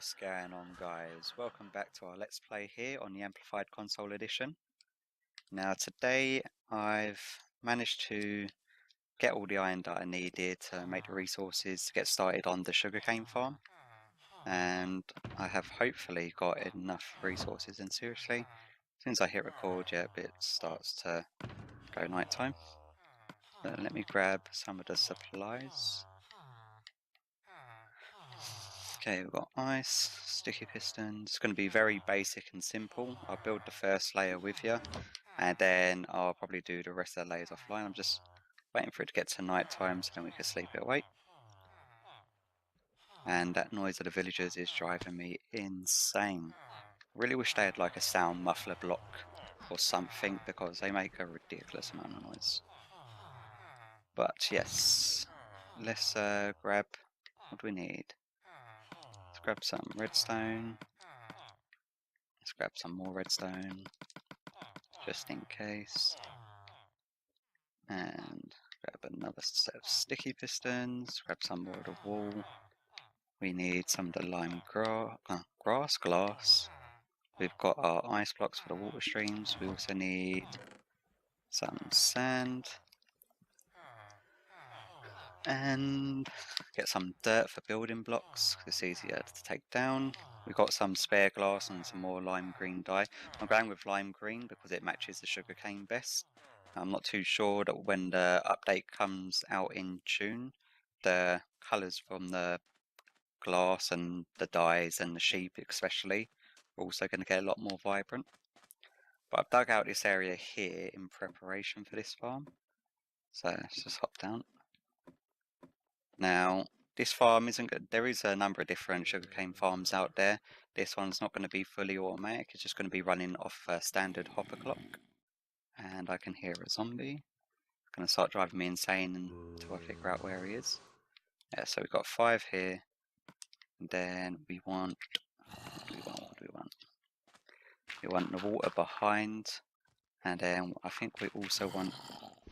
What's going on, guys? Welcome back to our Let's Play here on the Amplified Console Edition. Now today I've managed to get all the iron that I needed to make the resources to get started on the sugarcane farm, and I have hopefully got enough resources. And seriously, as soon as I hit record, it starts to go nighttime. So let me grab some of the supplies. Okay, we've got ice, sticky pistons. It's going to be very basic and simple. I'll build the first layer with you, and then I'll probably do the rest of the layers offline. I'm just waiting for it to get to night time so then we can sleep it away. And that noise of the villagers is driving me insane. I really wish they had like a sound muffler block or something, because they make a ridiculous amount of noise. But yes, let's grab, what do we need? Let's grab some redstone. Let's grab some more redstone, just in case. And grab another set of sticky pistons, grab some more of the wool. We need some of the lime glass. We've got our ice blocks for the water streams. We also need some sand. And get some dirt for building blocks, because it's easier to take down. We've got some spare glass and some more lime green dye. I'm going with lime green because it matches the sugarcane best. I'm not too sure that when the update comes out in June, the colours from the glass and the dyes and the sheep especially are also going to get a lot more vibrant. But I've dug out this area here in preparation for this farm. So let's just hop down. Now, this farm isn't good. There is a number of different sugarcane farms out there. This one's not going to be fully automatic. It's just going to be running off a standard hopper clock. And I can hear a zombie. It's going to start driving me insane until I figure out where he is. Yeah, so we've got 5 here. And then we want... What do we want? We want the water behind. And then I think we also want...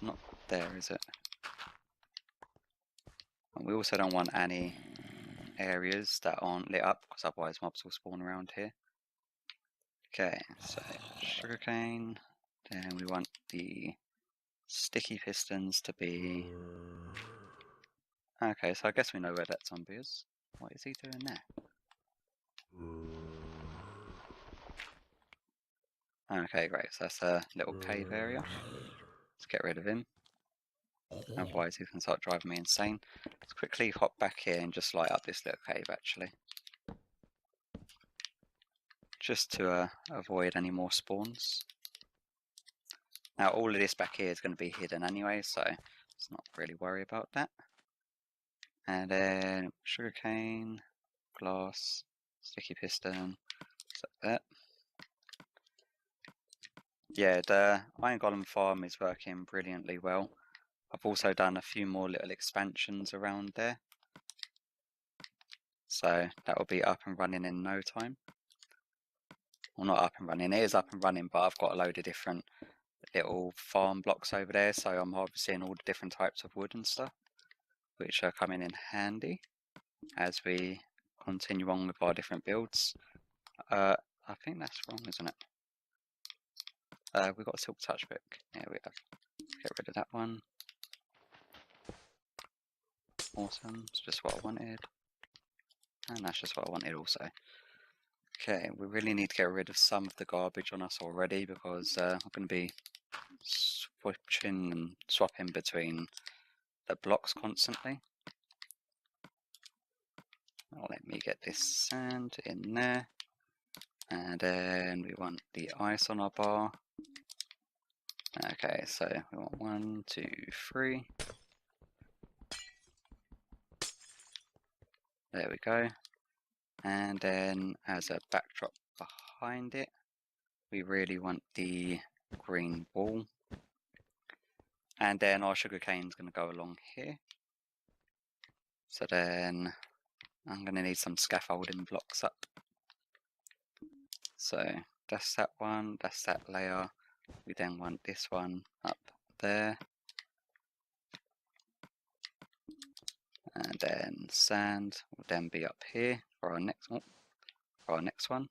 Not there, is it? And we also don't want any areas that aren't lit up, because otherwise mobs will spawn around here. Okay, so sugarcane. Then we want the sticky pistons to be... Okay, so I guess we know where that zombie is. What is he doing there? Okay, great, so that's a little cave area. Let's get rid of him. Otherwise he can start driving me insane. Let's quickly hop back here and just light up this little cave, actually. Just to avoid any more spawns. Now all of this back here is going to be hidden anyway, so let's not really worry about that. And then sugarcane, glass, sticky piston, like that. Yeah, the Iron Golem farm is working brilliantly well. I've also done a few more little expansions around there. So that will be up and running in no time. Well, not up and running, it is up and running, but I've got a load of different little farm blocks over there, so I'm harvesting all the different types of wood and stuff, which are coming in handy as we continue on with our different builds. I think that's wrong, isn't it? We've got a silk touch book. Here we have. Get rid of that one. Awesome, it's just what I wanted. And that's just what I wanted also. Okay, we really need to get rid of some of the garbage on us already, because I'm going to be switching and swapping between the blocks constantly. Let me get this sand in there. And then we want the ice on our bar. Okay, so we want 1, 2, 3. There we go. And then as a backdrop behind it, we really want the green wall. And then our sugarcane is going to go along here. So then I'm going to need some scaffolding blocks up. So that's that one, that's that layer. We then want this one up there. And then sand will then be up here for our next one. for our next one.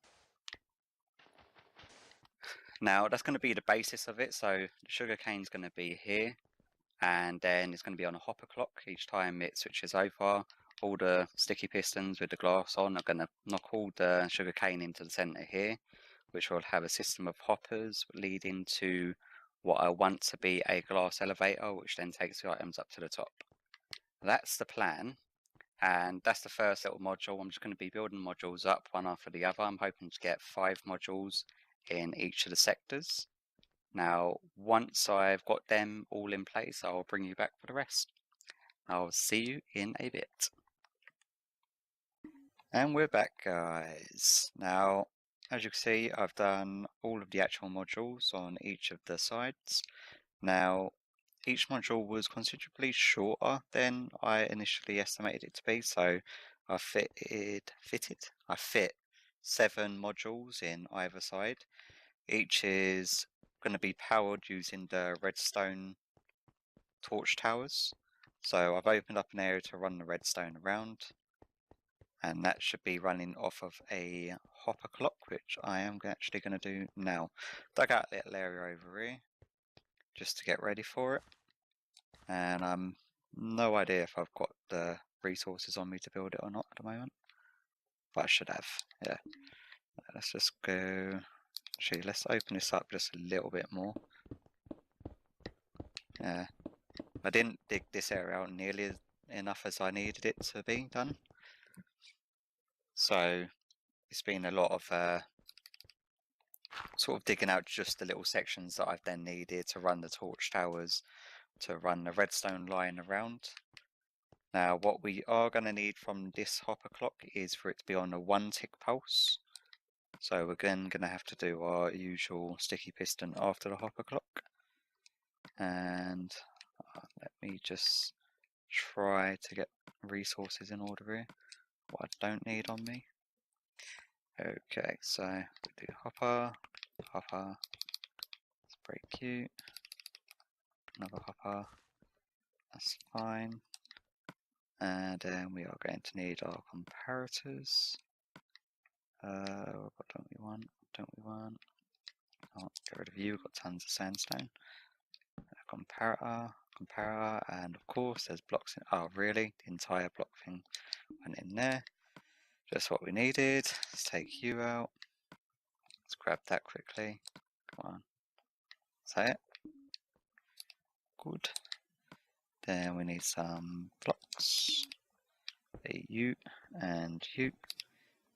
Now that's going to be the basis of it. So the sugarcane is going to be here, and then it's going to be on a hopper clock. Each time it switches over, all the sticky pistons with the glass on are going to knock all the sugarcane into the center here, which will have a system of hoppers leading to what I want to be a glass elevator, which then takes the items up to the top. That's the plan, and that's the first little module. I'm just going to be building modules up one after the other. I'm hoping to get 5 modules in each of the sectors. Now, once I've got them all in place, I'll bring you back for the rest. I'll see you in a bit. And we're back, guys. Now, as you can see, I've done all of the actual modules on each of the sides. Now, each module was considerably shorter than I initially estimated it to be, so I fit 7 modules in either side. Each is going to be powered using the redstone torch towers. So I've opened up an area to run the redstone around, and that should be running off of a hopper clock, which I am actually going to do now. Dug out a little area over here just to get ready for it, and I'm no idea if I've got the resources on me to build it or not at the moment, but I should have. Yeah, let's just go. Actually, let's open this up just a little bit more. Yeah, I didn't dig this area out nearly enough as I needed it to be done, so it's been a lot of sort of digging out just the little sections that I've then needed to run the torch towers, to run the redstone line around. Now what we are going to need from this hopper clock is for it to be on a 1 tick pulse. So we're again going to have to do our usual sticky piston after the hopper clock. And let me just try to get resources in order here, what I don't need on me. Okay, so we do hopper, hopper, it's very cute, another hopper, that's fine. And then we are going to need our comparators. What don't we want? Don't we want? Oh, get rid of you, we've got tons of sandstone. A comparator, and of course there's blocks in. Oh, really? The entire block thing went in there. Just what we needed. Let's take you out. Let's grab that quickly. Come on. Is that it? Good. Then we need some blocks. A U and U.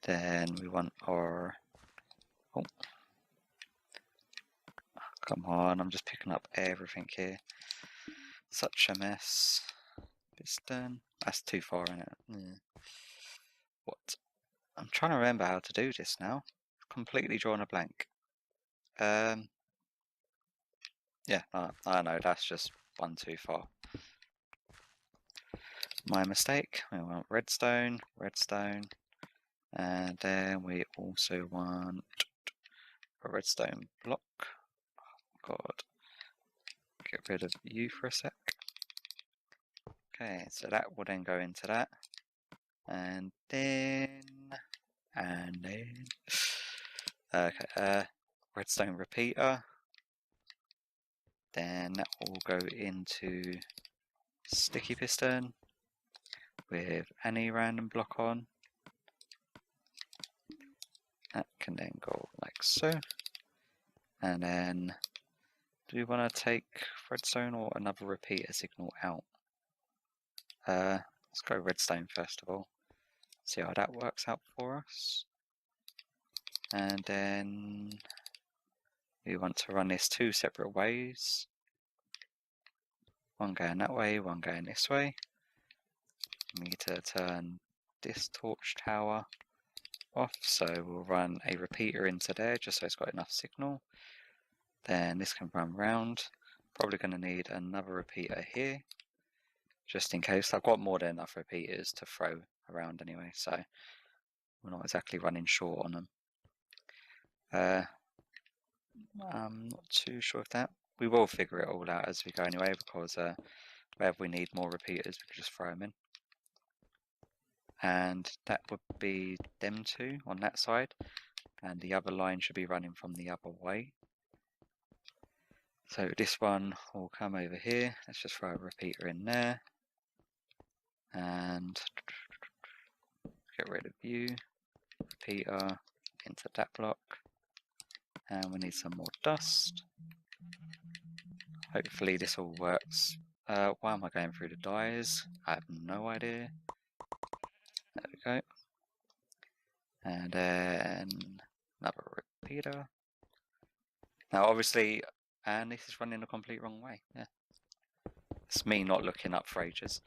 Then we want our. Oh. Come on, I'm just picking up everything here. Such a mess. Piston. That's too far in it. Yeah. What? I'm trying to remember how to do this now. Completely drawn a blank. Yeah, I know, that's just one too far. My mistake. We want redstone, redstone, and then we also want a redstone block. Oh, God. Get rid of you for a sec. Okay, so that will then go into that. And then... Okay, redstone repeater. Then that will go into sticky piston with any random block on. That can then go like so. And then, do we want to take redstone or another repeater signal out? Let's go redstone first of all. See how that works out for us. And then we want to run this 2 separate ways. One going that way, one going this way. We need to turn this torch tower off, so we'll run a repeater into there just so it's got enough signal. Then this can run round. Probably going to need another repeater here, just in case. I've got more than enough repeaters to throw around anyway, so we're not exactly running short on them. I'm not too sure of that. We will figure it all out as we go anyway, because wherever we need more repeaters, we can just throw them in. and that would be them two on that side, and the other line should be running from the other way. So this one will come over here. Let's just throw a repeater in there and get rid of you, repeater into that block, and we need some more dust. Hopefully this all works. Why am I going through the dies? I have no idea. There we go. And then another repeater. Now obviously, and this is running the complete wrong way. Yeah, it's me not looking up for ages.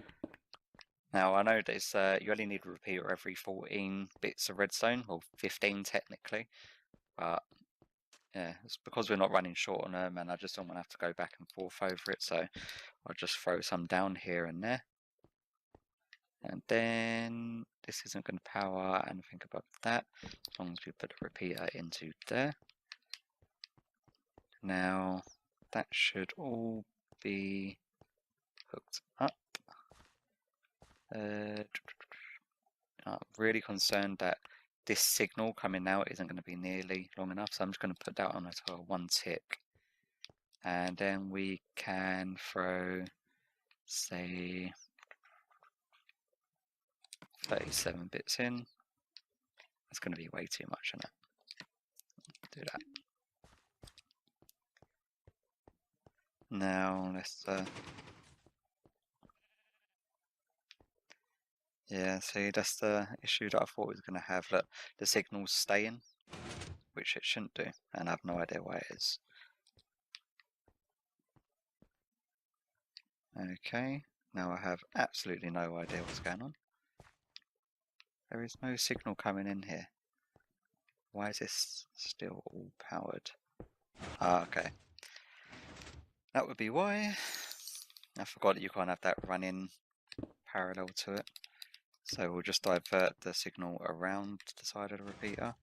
Now I know that you only need a repeater every 14 bits of redstone, or 15 technically, but yeah, it's because we're not running short on them, and I just don't want to have to go back and forth over it, so I'll just throw some down here and there. And then this isn't going to power anything above that, as long as we put a repeater into there. Now that should all be hooked up. I'm really concerned that this signal coming out isn't going to be nearly long enough, so I'm just going to put that on as a 1 tick. And then we can throw, say, 37 bits in. That's going to be way too much, isn't it? Do that. Now let's yeah, see, that's the issue that I thought we was going to have. Look, the signal's staying, which it shouldn't do, and I have no idea why it is. Okay, now I have absolutely no idea what's going on. There is no signal coming in here. Why is this still all powered? Ah, okay. That would be why. I forgot that you can't have that running parallel to it. So we'll just divert the signal around the side of the repeater.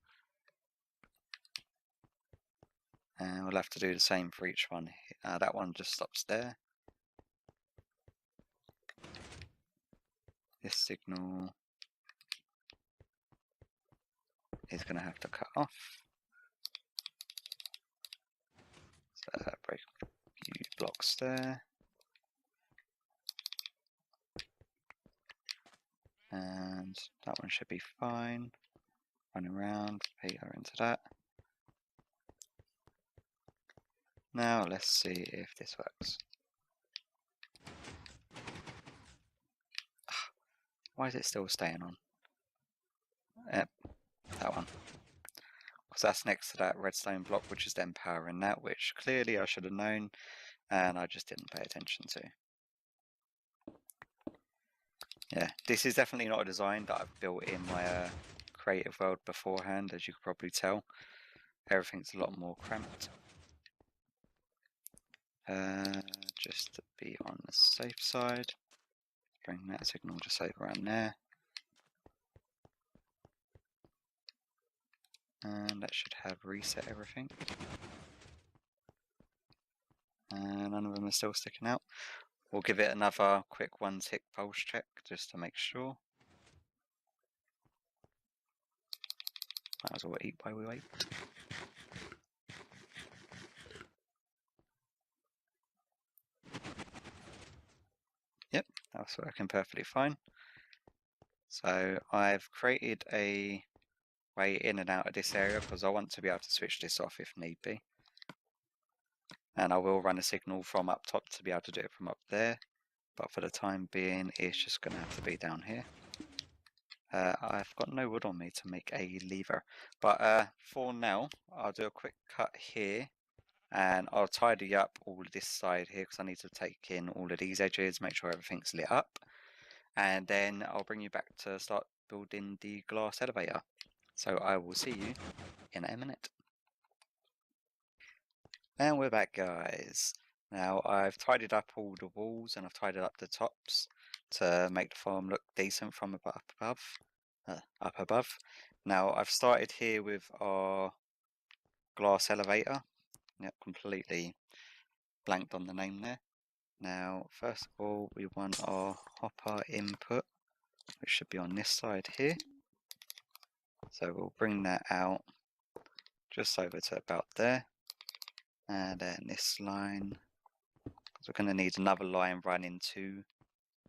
And we'll have to do the same for each one. That one just stops there. This signal is going to have to cut off. So break a few blocks there. And that one should be fine. Run around, repeater into that. Now let's see if this works. Why is it still staying on? Yep, that one. Because that's next to that redstone block, which is then powering that, which clearly I should have known, and I just didn't pay attention to. Yeah, this is definitely not a design that I've built in my creative world beforehand, as you could probably tell. Everything's a lot more cramped. Just to be on the safe side, bring that signal just over around there. And that should have reset everything. And none of them are still sticking out. We'll give it another quick 1 tick pulse check just to make sure. Might as well eat while we wait. Yep, that's working perfectly fine. So I've created a way in and out of this area because I want to be able to switch this off if need be. And I will run a signal from up top to be able to do it from up there. But for the time being, it's just going to have to be down here. I've got no wood on me to make a lever. But for now, I'll do a quick cut here. And I'll tidy up all of this side here because I need to take in all of these edges, make sure everything's lit up. And then I'll bring you back to start building the glass elevator. So I will see you in a minute. And we're back, guys. Now I've tidied up all the walls and I've tidied up the tops to make the farm look decent from up above. Now I've started here with our glass elevator. Yep, completely blanked on the name there. Now, first of all, we want our hopper input which should be on this side here. So we'll bring that out just over to about there. And then this line, because we're going to need another line running to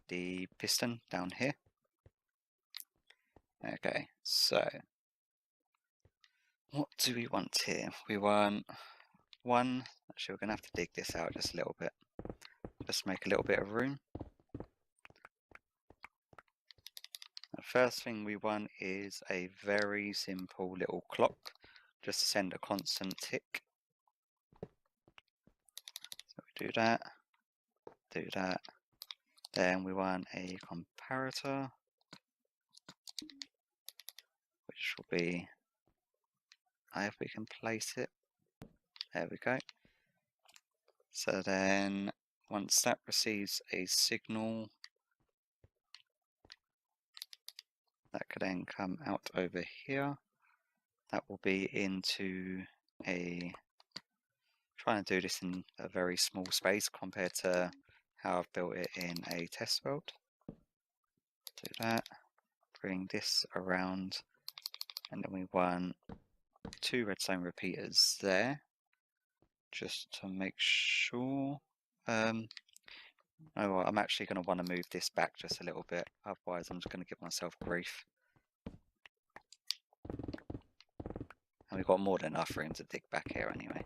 the piston down here. Okay, so what do we want here? We want one, actually we're going to have to dig this out just a little bit. Just make a little bit of room. The first thing we want is a very simple little clock, just to send a constant tick. So we do that. Then we want a comparator, which will be, if we can place it, there we go. So then once that receives a signal, that could then come out over here. That will be into a, trying to do this in a very small space compared to how I've built it in a test world. Do that, bring this around, and then we want 2 redstone repeaters there, just to make sure. Oh, well, I'm actually going to want to move this back just a little bit, otherwise I'm just going to give myself grief. And we've got more than enough room to dig back here anyway.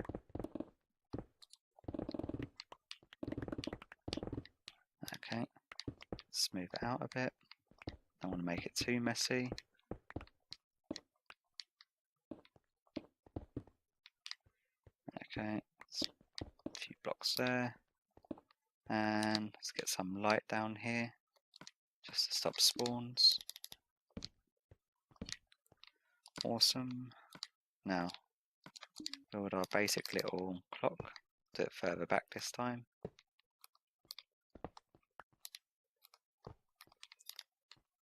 Okay, smooth it out a bit. Don't want to make it too messy. Okay, a few blocks there. And let's get some light down here, just to stop spawns. Awesome. Now, build our basic little clock. Do it further back this time.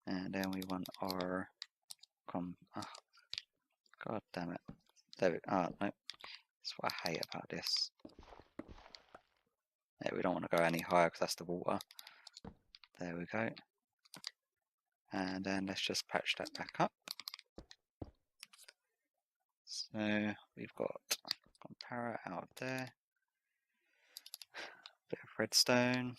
And then we want our god damn it. There we no. That's what I hate about this. Yeah, we don't want to go any higher because that's the water. There we go. And then let's just patch that back up. So we've got compara out there. Bit of redstone.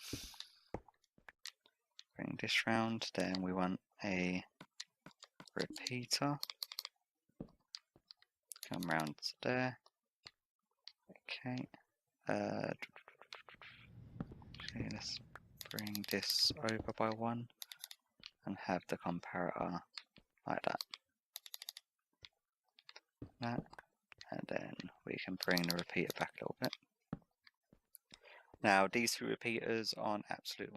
Bring this round. Then we want a repeater. Come round to there. Okay. Okay, let's bring this over by 1 and have the comparator like that. And then we can bring the repeater back a little bit. Now these 2 repeaters aren't absolute,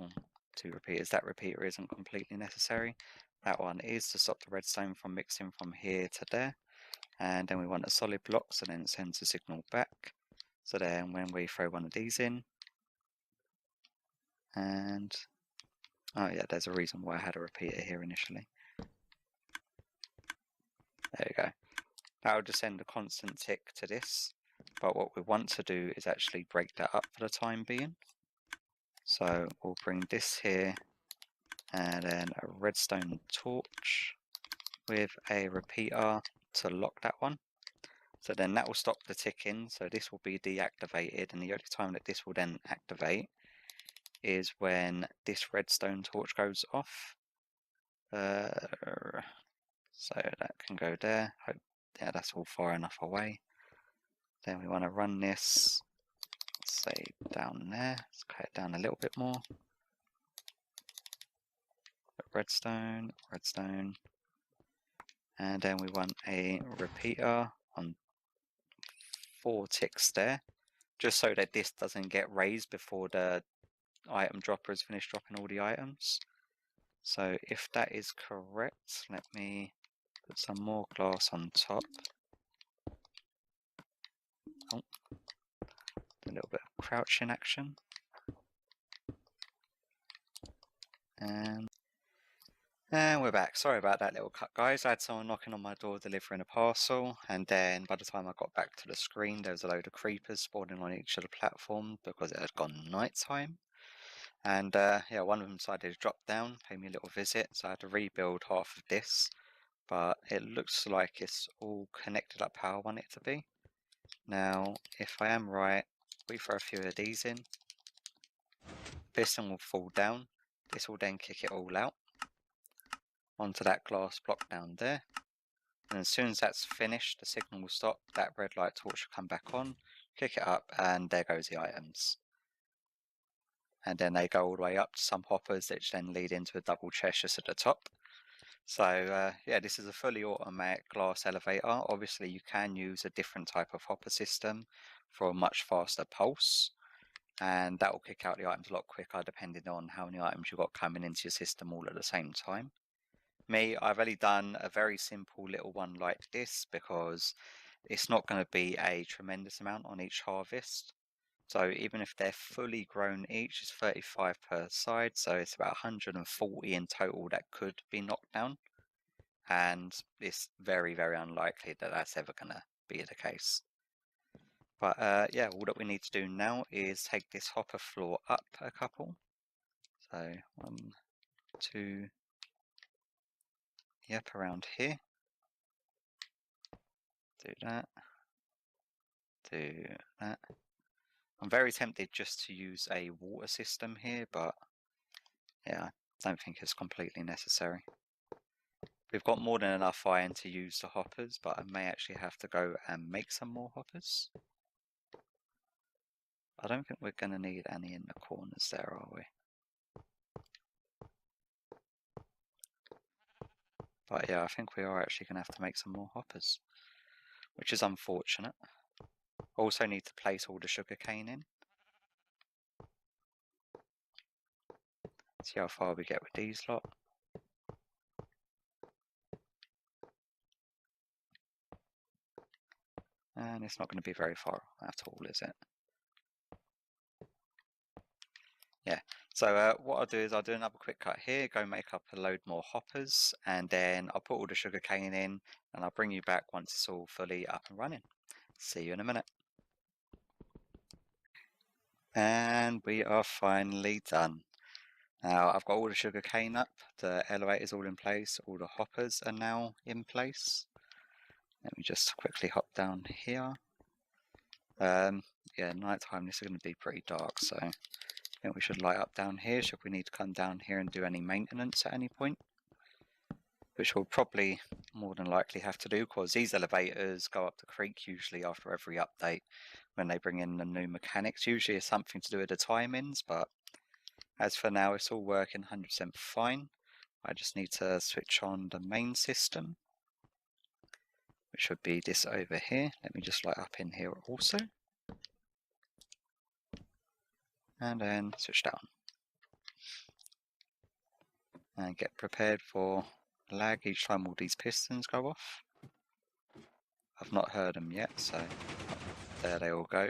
2 repeaters, that repeater isn't completely necessary. That one is to stop the redstone from mixing from here to there. And then we want a solid block, so then it sends a signal back. So then when we throw one of these in, and oh yeah, there's a reason why I had a repeater here initially. There you go. That will just send a constant tick to this, but what we want to do is actually break that up for the time being. So we'll bring this here, and then a redstone torch with a repeater to lock that one. So then that will stop the ticking, so this will be deactivated, and the only time that this will then activate is when this redstone torch goes off. So that can go there. Yeah, that's all far enough away. Then we want to run this, say, down there. Let's cut it down a little bit more. Redstone, redstone. And then we want a repeater on 4 ticks there, just so that this doesn't get raised before the item dropper has finished dropping all the items. So if that is correct, let me put some more glass on top. Oh, a little bit of crouching action. And we're back. Sorry about that little cut, guys. I had someone knocking on my door delivering a parcel, and then by the time I got back to the screen, there was a load of creepers spawning on each of the platforms because it had gone nighttime. And yeah, one of them decided to drop down, pay me a little visit, so I had to rebuild half of this. But it looks like it's all connected up how I want it to be. Now, if I am right, we throw a few of these in. Piston will fall down. This will then kick it all out onto that glass block down there. And as soon as that's finished, the signal will stop, that red light torch will come back on, kick it up, and there goes the items. And then they go all the way up to some hoppers, which then lead into a double chest just at the top. So yeah, this is a fully automatic glass elevator. Obviously you can use a different type of hopper system for a much faster pulse, and that will kick out the items a lot quicker depending on how many items you've got coming into your system all at the same time. Me, I've only done a very simple little one like this because it's not going to be a tremendous amount on each harvest. So even if they're fully grown each, it's 35 per side, so it's about 140 in total that could be knocked down. And it's very, very unlikely that that's ever going to be the case. But yeah, all that we need to do now is take this hopper floor up a couple. So 1, 2, yep, around here. Do that. Do that. I'm very tempted just to use a water system here, but yeah, I don't think it's completely necessary. We've got more than enough iron to use the hoppers, but I may actually have to go and make some more hoppers. I don't think we're going to need any in the corners there, are we? But yeah, I think we are actually going to have to make some more hoppers, which is unfortunate. Also need to place all the sugarcane in. See how far we get with these lot. And it's not going to be very far at all, is it? Yeah, so what I'll do is I'll do another quick cut here, go make up a load more hoppers, and then I'll put all the sugarcane in, and I'll bring you back once it's all fully up and running. See you in a minute. And we are finally done. Now I've got all the sugarcane up, the elevator's all in place, all the hoppers are now in place. Let me just quickly hop down here. Yeah, nighttime, this is going to be pretty dark, so I think we should light up down here should we need to come down here and do any maintenance at any point, which we'll probably more than likely have to do because these elevators go up the creek usually after every update when they bring in the new mechanics. Usually it's something to do with the timings, but as for now it's all working 100% fine. I just need to switch on the main system, which would be this over here. Let me just light up in here also. And then switch down. And get prepared for lag each time all these pistons go off. I've not heard them yet, so there they all go.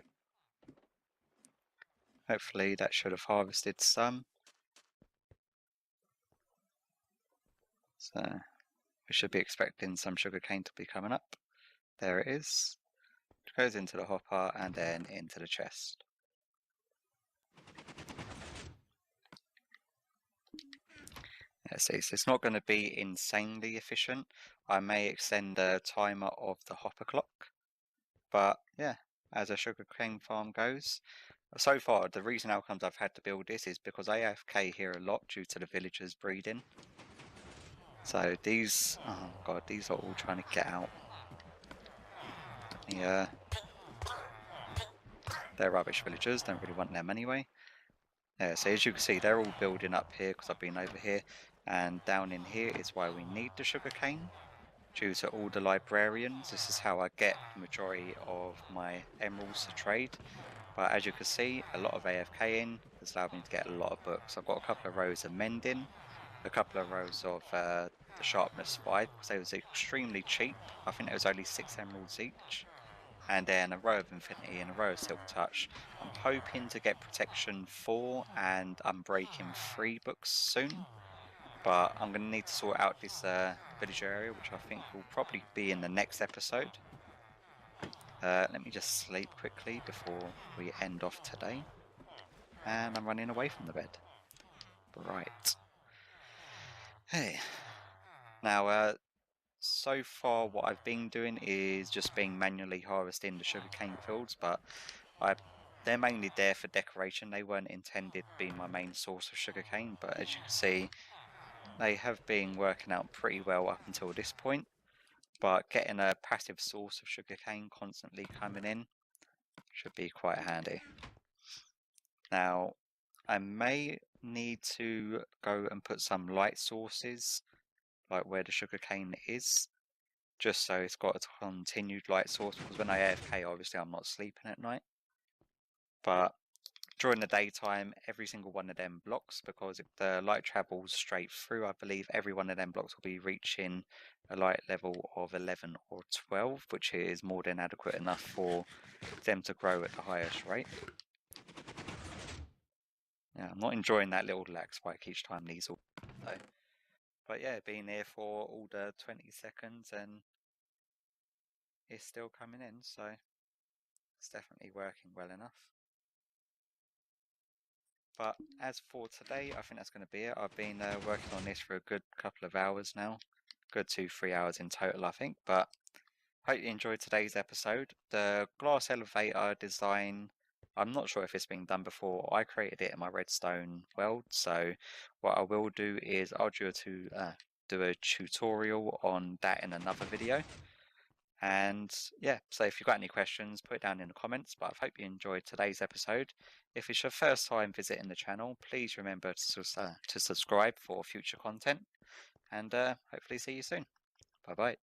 Hopefully that should have harvested some. So we should be expecting some sugarcane to be coming up. There it is. It goes into the hopper and then into the chest. Yeah, see, so it's not going to be insanely efficient. I may extend the timer of the hopper clock. But yeah, as a sugarcane farm goes, so far the reason outcomes I've had to build this is because I AFK here a lot due to the villagers breeding. So these, oh god, these are all trying to get out. Yeah, they're rubbish villagers, don't really want them anyway. Yeah, so as you can see, they're all building up here because I've been over here, and down in here is why we need the sugarcane. Due to all the librarians, this is how I get the majority of my emeralds to trade. But as you can see, a lot of AFK in has allowed me to get a lot of books. I've got a couple of rows of mending, a couple of rows of the sharpness 5 because they was extremely cheap. I think it was only 6 emeralds each. And then a row of infinity and a row of silk touch. I'm hoping to get protection 4 and Unbreaking 3 books soon. But I'm going to need to sort out this villager area, which I think will probably be in the next episode. Let me just sleep quickly before we end off today. And I'm running away from the bed. Right. Hey. Now, so far what I've been doing is just been manually harvesting the sugarcane fields, but they're mainly there for decoration. They weren't intended to be my main source of sugarcane, but as you can see, they have been working out pretty well up until this point. But getting a passive source of sugarcane constantly coming in should be quite handy. Now, I may need to go and put some light sources, like where the sugarcane is, just so it's got a continued light source, because when I AFK, obviously I'm not sleeping at night. But during the daytime, every single one of them blocks, because if the light travels straight through, I believe every one of them blocks will be reaching a light level of 11 or 12, which is more than adequate enough for them to grow at the highest rate. Yeah, I'm not enjoying that little lag spike each time these all though. But yeah, being here for all the 20 seconds and it's still coming in, so it's definitely working well enough. But as for today, I think that's going to be it. I've been working on this for a good couple of hours now. Good 2-3 hours in total, I think. But hope you enjoyed today's episode. The glass elevator design, I'm not sure if it's been done before. I created it in my redstone world. So what I will do is I'll do a tutorial on that in another video. And yeah, so if you've got any questions, put it down in the comments. But I hope you enjoyed today's episode. If it's your first time visiting the channel, please remember to subscribe for future content. And hopefully see you soon. Bye bye.